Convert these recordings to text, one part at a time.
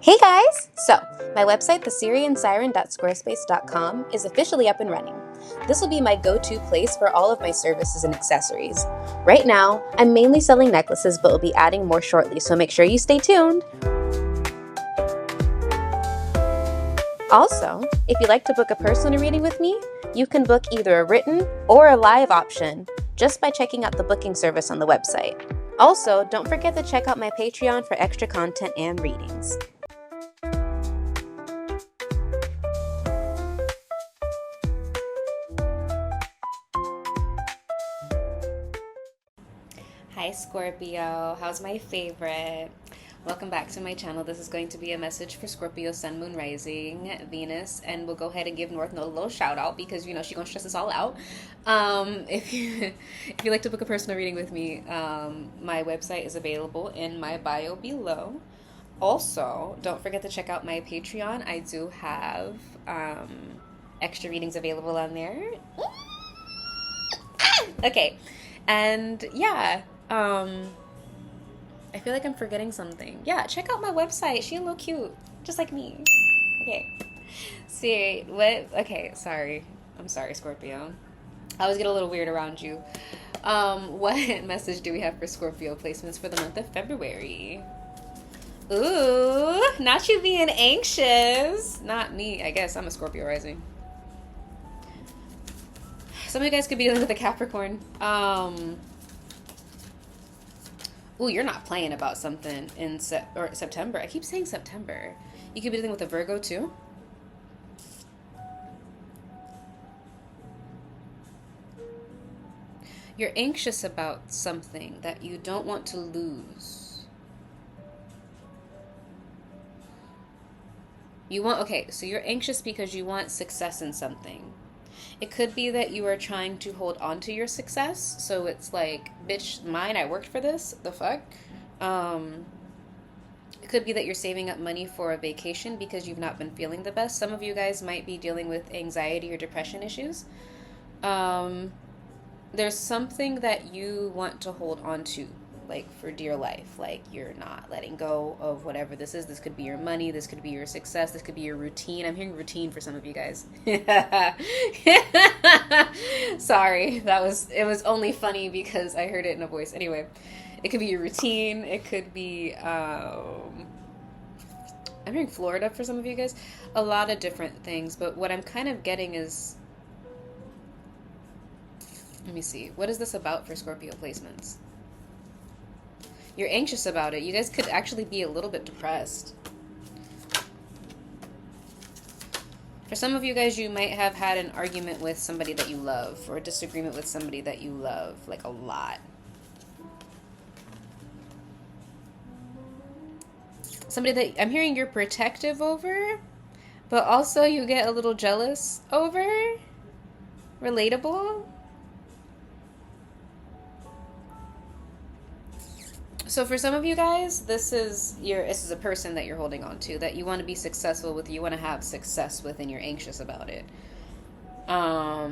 Hey guys! So, my website, thesyriansiren.squarespace.com, is officially up and running. This will be my go-to place for all of my services and accessories. Right now, I'm mainly selling necklaces, but will be adding more shortly, so make sure you stay tuned. Also, if you'd like to book a personal reading with me, you can book either a written or a live option just by checking out the booking service on the website. Also, don't forget to check out my Patreon for extra content and readings. Hi Scorpio, how's my favorite? Welcome back to my channel. This is going to be a message for Scorpio, Sun, Moon, Rising, Venus, and we'll go ahead and give North Node a little shout out because you know she's gonna stress us all out. If you like to book a personal reading with me, my website is available in my bio below. Also, don't forget to check out my Patreon. I do have extra readings available on there. Okay, and yeah. I feel like I'm forgetting something. Yeah, check out my website. She a little cute, just like me. Okay. See, what? Okay, sorry. I'm sorry, Scorpio. I always get a little weird around you. What message do we have for Scorpio placements for the month of February? Ooh, not you being anxious. Not me. I guess I'm a Scorpio rising. Some of you guys could be dealing with a Capricorn. Ooh, you're not playing about something in September. I keep saying September. You could be dealing with a Virgo too. You're anxious about something that you don't want to lose. So you're anxious because you want success in something. It could be that you are trying to hold on to your success. So it's like, bitch, mine, I worked for this. The fuck? It could be that you're saving up money for a vacation because you've not been feeling the best. Some of you guys might be dealing with anxiety or depression issues. There's something that you want to hold on to, like for dear life. Like you're not letting go of whatever this is. This could be your money. This could be your success. This could be your routine. I'm hearing routine for some of you guys. Sorry, it was only funny because I heard it in a voice. Anyway, it could be your routine. It could be, I'm hearing Florida for some of you guys. A lot of different things. But what I'm kind of getting is, let me see. What is this about for Scorpio placements? You're anxious about it. You guys could actually be a little bit depressed. For some of you guys, you might have had an argument with somebody that you love or a disagreement with somebody that you love, like a lot. Somebody that I'm hearing you're protective over, but also you get a little jealous over. Relatable. So for some of you guys, this is a person that you're holding on to, that you want to be successful with, you want to have success with, and you're anxious about it. Yeah,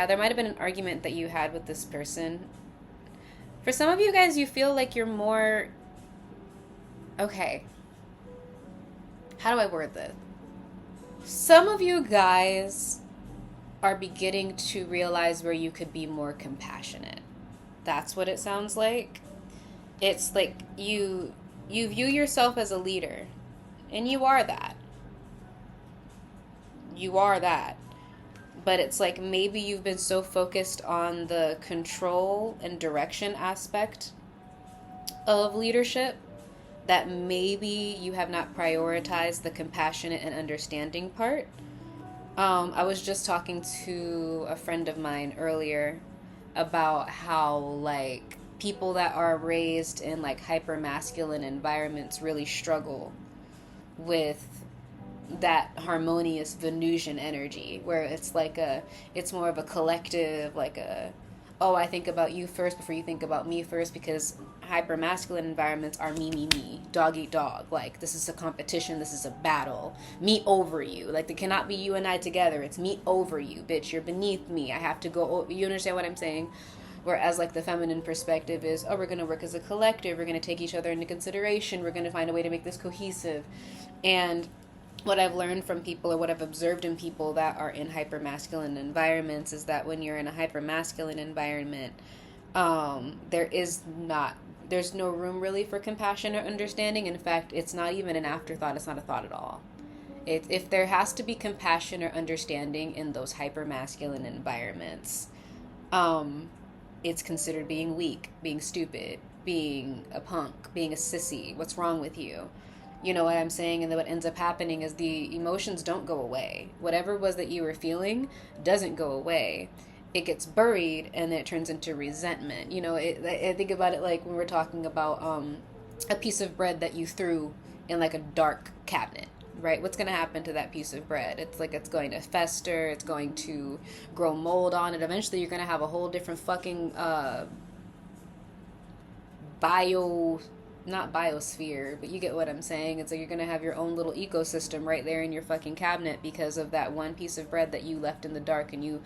there might have been an argument that you had with this person. For some of you guys, you feel like you're more... Okay. How do I word this? Some of you guys are beginning to realize where you could be more compassionate. That's what it sounds like. It's like you view yourself as a leader, and you are that. You are that. But it's like maybe you've been so focused on the control and direction aspect of leadership that maybe you have not prioritized the compassionate and understanding part. I was just talking to a friend of mine earlier about how, like, people that are raised in, like, hyper-masculine environments really struggle with that harmonious Venusian energy, where it's like it's more of a collective, like oh, I think about you first before you think about me first, because hyper-masculine environments are me, dog eat dog. Like, this is a competition, this is a battle. Me over you. Like, it cannot be you and I together. It's me over you, bitch. You're beneath me. I have to go. You understand what I'm saying? Whereas like the feminine perspective is, oh, we're going to work as a collective, we're going to take each other into consideration, we're going to find a way to make this cohesive. And what I've learned from people, or what I've observed in people that are in hypermasculine environments, is that when you're in a hypermasculine environment, there's no room really for compassion or understanding. In fact, it's not even an afterthought. It's not a thought at all. If there has to be compassion or understanding in those hypermasculine environments, it's considered being weak, being stupid, being a punk, being a sissy. What's wrong with you? You know what I'm saying? And then what ends up happening is the emotions don't go away. Whatever it was that you were feeling doesn't go away. It gets buried, and then it turns into resentment. You know, I think about it like when we're talking about a piece of bread that you threw in like a dark cabinet, right? What's going to happen to that piece of bread? It's like it's going to fester. It's going to grow mold on it. Eventually, you're going to have a whole different fucking not biosphere, but you get what I'm saying. It's like you're going to have your own little ecosystem right there in your fucking cabinet because of that one piece of bread that you left in the dark and you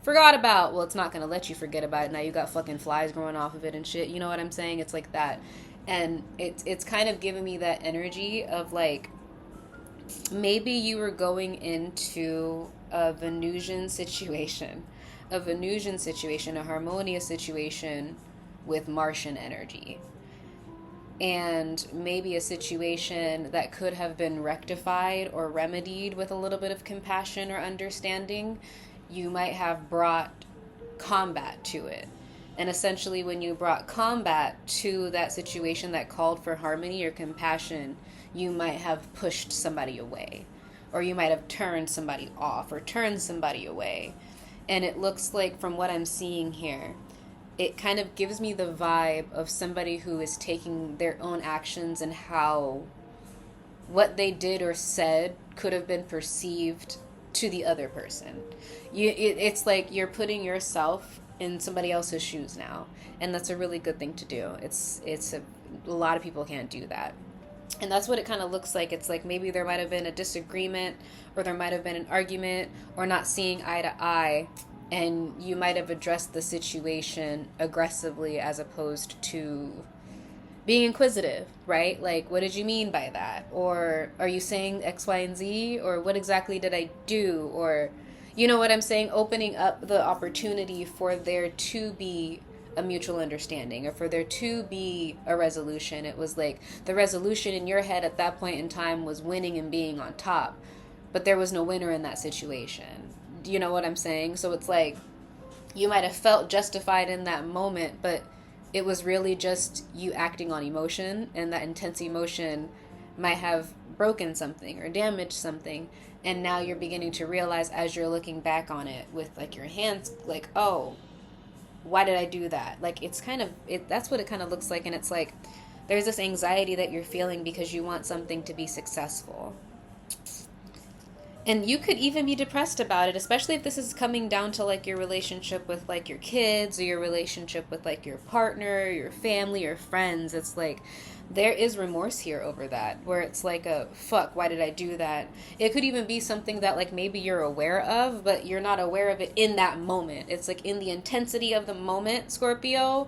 forgot about. Well, it's not going to let you forget about it. Now you got fucking flies growing off of it and shit. You know what I'm saying? It's like that. And it's kind of giving me that energy of like, maybe you were going into a Venusian situation, a harmonious situation with Martian energy. And maybe a situation that could have been rectified or remedied with a little bit of compassion or understanding, you might have brought combat to it. And essentially when you brought combat to that situation that called for harmony or compassion, you might have pushed somebody away, or you might have turned somebody off or turned somebody away. And it looks like, from what I'm seeing here, it kind of gives me the vibe of somebody who is taking their own actions and how what they did or said could have been perceived to the other person. It's like you're putting yourself in somebody else's shoes now, and that's a really good thing to do. A lot of people can't do that. And that's what it kind of looks like. It's like maybe there might have been a disagreement, or there might have been an argument, or not seeing eye to eye, and you might have addressed the situation aggressively as opposed to being inquisitive, right? Like, what did you mean by that? Or are you saying X, Y, and Z? Or what exactly did I do? Or, you know what I'm saying? Opening up the opportunity for there to be a mutual understanding, or for there to be a resolution. It was like the resolution in your head at that point in time was winning and being on top, but there was no winner in that situation. You know what I'm saying? So it's like you might have felt justified in that moment, but it was really just you acting on emotion, and that intense emotion might have broken something or damaged something. And now you're beginning to realize, as you're looking back on it with like your hands, like, oh, why did I do that? Like, it's kind of that's what it kind of looks like. And it's like there's this anxiety that you're feeling because you want something to be successful. And you could even be depressed about it, especially if this is coming down to like your relationship with like your kids, or your relationship with like your partner, your family, or friends. It's like there is remorse here over that, where it's like a fuck, why did I do that? It could even be something that like maybe you're aware of, but you're not aware of it in that moment. It's like in the intensity of the moment, Scorpio,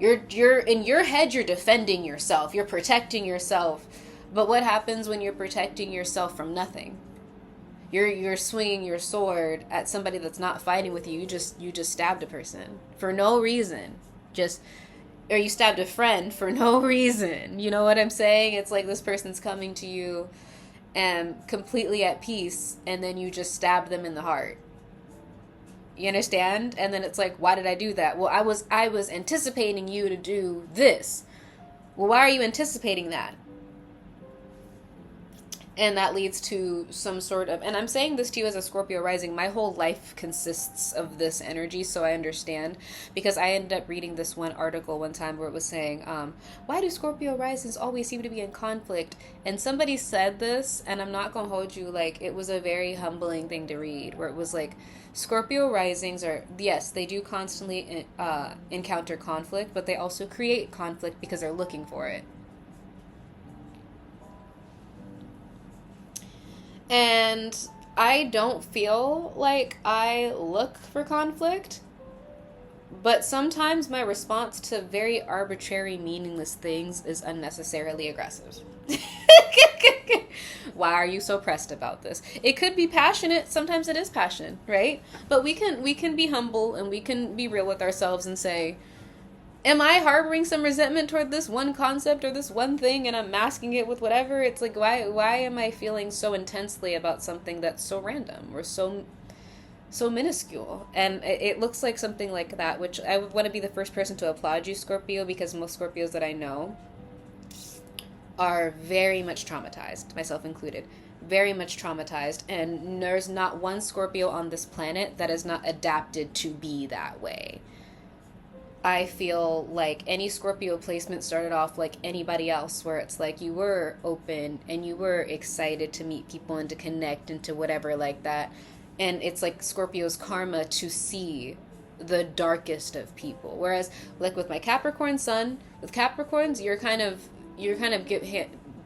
you're in your head, you're defending yourself, you're protecting yourself. But what happens when you're protecting yourself from nothing? You're swinging your sword at somebody that's not fighting with you. You just stabbed a person for no reason. Or you stabbed a friend for no reason. You know what I'm saying? It's like this person's coming to you and completely at peace, and then you just stab them in the heart. You understand? And then it's like, why did I do that? Well, I was anticipating you to do this. Well, why are you anticipating that? And that leads to some sort of, and I'm saying this to you as a Scorpio rising, my whole life consists of this energy, so I understand, because I ended up reading this one article one time where it was saying, why do Scorpio risings always seem to be in conflict? And somebody said this, and I'm not going to hold you, like, it was a very humbling thing to read, where it was like, Scorpio risings are, yes, they do constantly encounter conflict, but they also create conflict because they're looking for it. And I don't feel like I look for conflict, But sometimes my response to very arbitrary, meaningless things is unnecessarily aggressive. Why are you so pressed about this? It could be passionate. Sometimes it is passion, right? But we can be humble and we can be real with ourselves and say, am I harboring some resentment toward this one concept or this one thing and I'm masking it with whatever? It's like, why am I feeling so intensely about something that's so random or so minuscule? And it looks like something like that, which I would want to be the first person to applaud you, Scorpio, because most Scorpios that I know are very much traumatized, myself included, very much traumatized, and there's not one Scorpio on this planet that is not adapted to be that way. I feel like any Scorpio placement started off like anybody else, where it's like you were open and you were excited to meet people and to connect and to whatever like that. And it's like Scorpio's karma to see the darkest of people. Whereas, like with my Capricorn sun, with Capricorns, you're kind of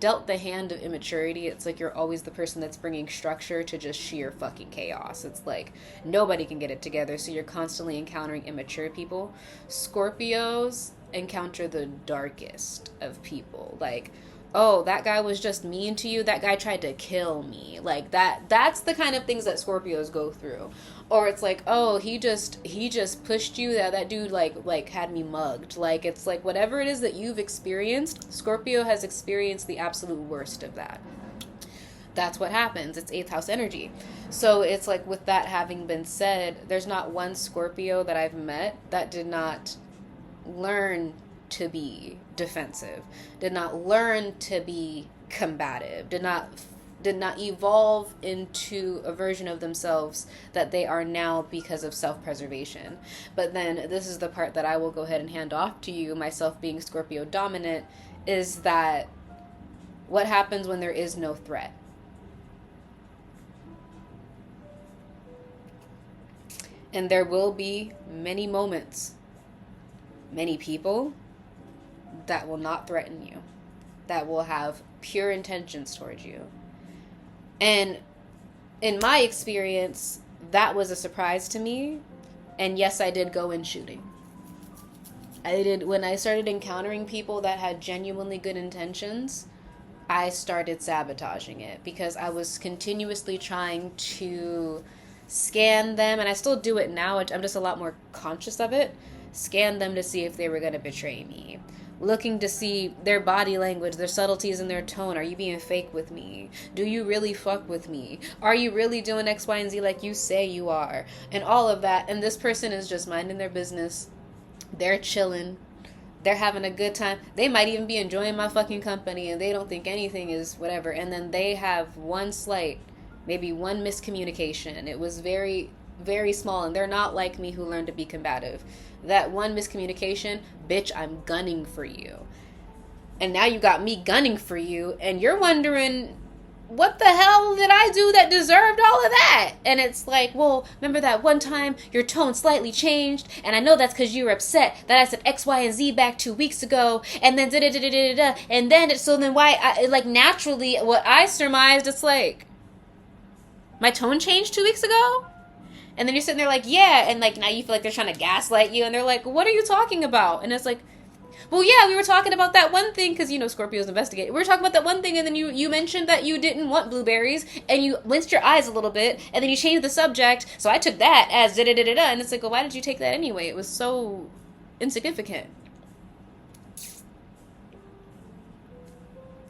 dealt the hand of immaturity. It's like you're always the person that's bringing structure to just sheer fucking chaos. It's like nobody can get it together, so you're constantly encountering immature people. Scorpios encounter the darkest of people. Like, oh, that guy was just mean to you, that guy tried to kill me. Like that's the kind of things that Scorpios go through. Or it's like, oh, he just pushed you, that dude like had me mugged. Like, it's like whatever it is that you've experienced, Scorpio has experienced the absolute worst of that. That's what happens. It's 8th house energy. So it's like, with that having been said, there's not one Scorpio that I've met that did not learn to be defensive, did not learn to be combative, did not evolve into a version of themselves that they are now because of self-preservation. But then this is the part that I will go ahead and hand off to you, myself being Scorpio dominant, is that what happens when there is no threat? And there will be many moments, many people that will not threaten you, that will have pure intentions towards you. And in my experience, that was a surprise to me. And yes, I did go in shooting. I did. When I started encountering people that had genuinely good intentions, I started sabotaging it, because I was continuously trying to scan them, and I still do it now. I'm just a lot more conscious of it. Scan them to see if they were going to betray me. Looking to see their body language, their subtleties in their tone. Are you being fake with me? Do you really fuck with me? Are you really doing X, Y, and Z like you say you are? And all of that. And this person is just minding their business. They're chilling. They're having a good time. They might even be enjoying my fucking company, and they don't think anything is whatever. And then they have one slight, maybe one miscommunication. It was very, very small, and they're not like me who learned to be combative. That one miscommunication, bitch, I'm gunning for you. And now you got me gunning for you, and you're wondering, what the hell did I do that deserved all of that? And it's like, well, remember that one time your tone slightly changed, and I know that's because you were upset that I said X, Y, and Z back 2 weeks ago, and then da-da-da-da-da-da, and then, so then why, like, naturally, what I surmised, it's like, my tone changed 2 weeks ago? And then you're sitting there like, yeah, and like now you feel like they're trying to gaslight you, and they're like, what are you talking about? And it's like, well, yeah, we were talking about that one thing, because, you know, Scorpios investigate. We were talking about that one thing, and then you mentioned that you didn't want blueberries, and you winced your eyes a little bit, and then you changed the subject, so I took that as da-da-da-da-da, and it's like, well, why did you take that anyway? It was so insignificant.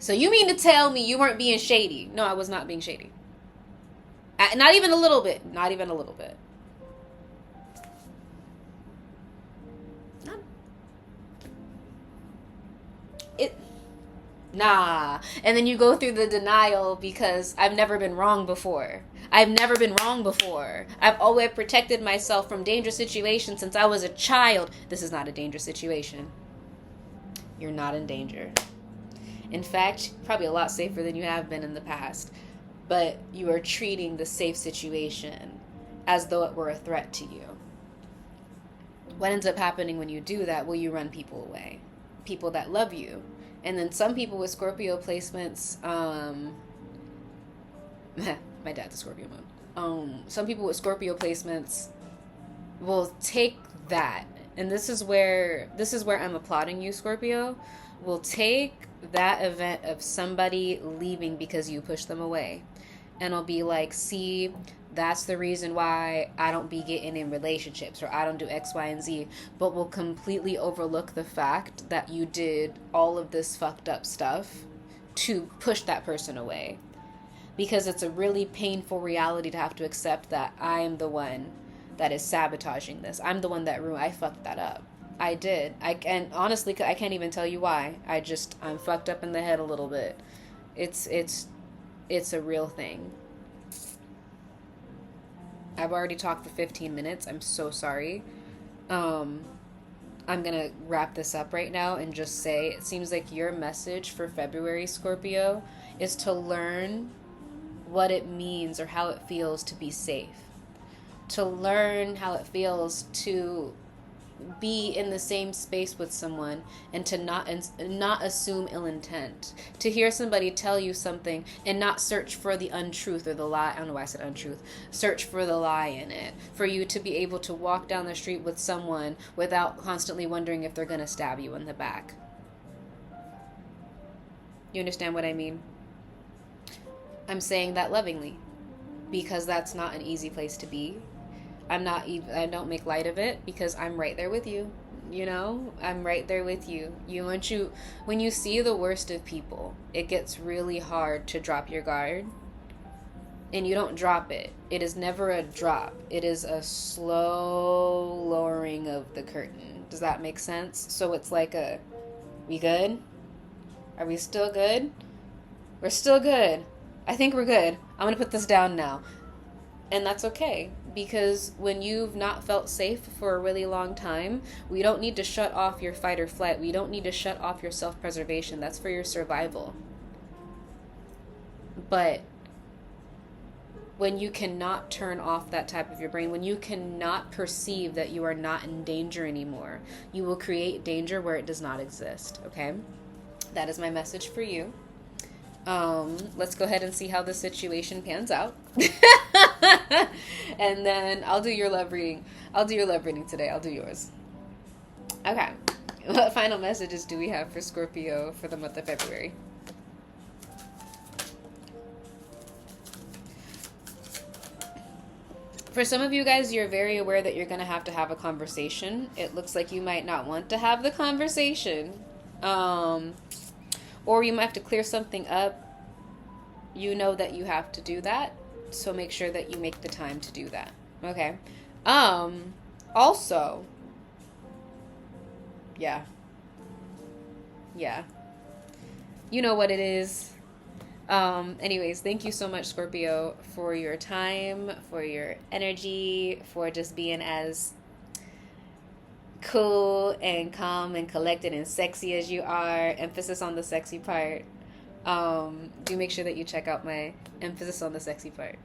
So you mean to tell me you weren't being shady? No, I was not being shady. Not even a little bit. Not even a little bit. Nah. And then you go through the denial because I've never been wrong before. I've never been wrong before. I've always protected myself from dangerous situations since I was a child. This is not a dangerous situation. You're not in danger. In fact, probably a lot safer than you have been in the past. But you are treating the safe situation as though it were a threat to you. What ends up happening when you do that? Well, you run people away. People that love you. And then some people with Scorpio placements, my dad's a Scorpio moon. Some people with Scorpio placements will take that and this is where I'm applauding you, Scorpio, will take that event of somebody leaving because you push them away, and I'll be like, see, that's the reason why I don't be getting in relationships, or I don't do X, Y, and Z, but will completely overlook the fact that you did all of this fucked up stuff to push that person away. Because it's a really painful reality to have to accept that I am the one that is sabotaging this. I'm the one that I fucked that up. I did. And honestly, I can't even tell you why. I'm fucked up in the head a little bit. It's a real thing. I've already talked for 15 minutes. I'm so sorry. I'm gonna wrap this up right now and just say, it seems like your message for February, Scorpio, is to learn what it means or how it feels to be safe. To learn how it feels to be in the same space with someone and to not assume ill intent. To hear somebody tell you something and not search for the untruth or the lie. I don't know why I said untruth. Search for the lie in it. For you to be able to walk down the street with someone without constantly wondering if they're going to stab you in the back. You understand what I mean? I'm saying that lovingly, because that's not an easy place to be. I don't make light of it, because I'm right there with you. You know, I'm right there with you. When you see the worst of people, it gets really hard to drop your guard. And you don't drop it. It is never a drop. It is a slow lowering of the curtain. Does that make sense? So it's like we good? Are we still good? We're still good. I think we're good. I'm going to put this down now. And that's okay, because when you've not felt safe for a really long time, we don't need to shut off your fight or flight. We don't need to shut off your self-preservation. That's for your survival. But when you cannot turn off that type of your brain, when you cannot perceive that you are not in danger anymore, you will create danger where it does not exist, okay? That is my message for you. Let's go ahead and see how the situation pans out. And then I'll do your love reading. I'll do your love reading today. I'll do yours. Okay. What final messages do we have for Scorpio for the month of February? For some of you guys, you're very aware that you're going to have a conversation. It looks like you might not want to have the conversation. Or you might have to clear something up. You know that you have to do that, so make sure that you make the time to do that. Okay. Also, yeah. You know what it is. Anyways, thank you so much, Scorpio, for your time, for your energy, for just being as cool and calm and collected and sexy as you are. Emphasis on the sexy part. Do make sure that you check out my emphasis on the sexy part.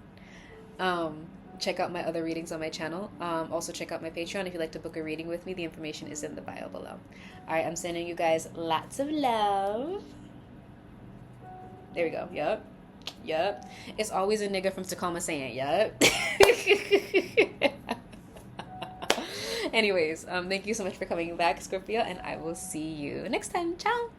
Check out my other readings on my channel. Also check out my Patreon if you'd like to book a reading with me. The information is in the bio below. Alright, I'm sending you guys lots of love. There we go. Yup. It's always a nigga from Tacoma saying yup. Anyways, thank you so much for coming back, Scorpio, and I will see you next time. Ciao.